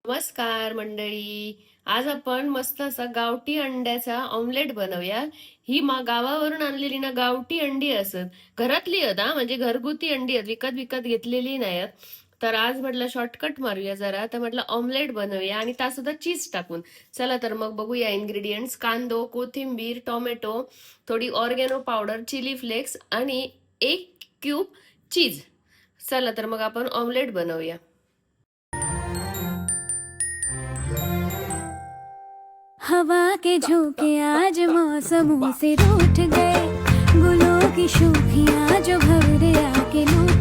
नमस्कार मंडळी. आज आपण मस्त असा गावठी अंड्याचा ऑमलेट बनवूया. ही गावावरून आणलेली ना गावठी अंडी असत, घरातली आहेत हा, म्हणजे घरगुती अंडी आहेत, विकत विकत घेतलेली नाही आहेत. तर आज म्हटलं शॉर्टकट मारूया जरा, तर म्हटलं ऑमलेट बनवूया आणि त्या सुद्धा चीज टाकून. चला तर मग बघूया इन्ग्रेडियंट्स. कांदो, कोथिंबीर, टोमॅटो, थोडी ऑर्गॅनो पावडर, चिली फ्लेक्स आणि 1 क्यूब चीज. चला तर मग आपण ऑमलेट बनवूया. हवा के झोंके आज मौसमों से रूठ गए, गुलों की शोखियाँ जो भवरे आके लूट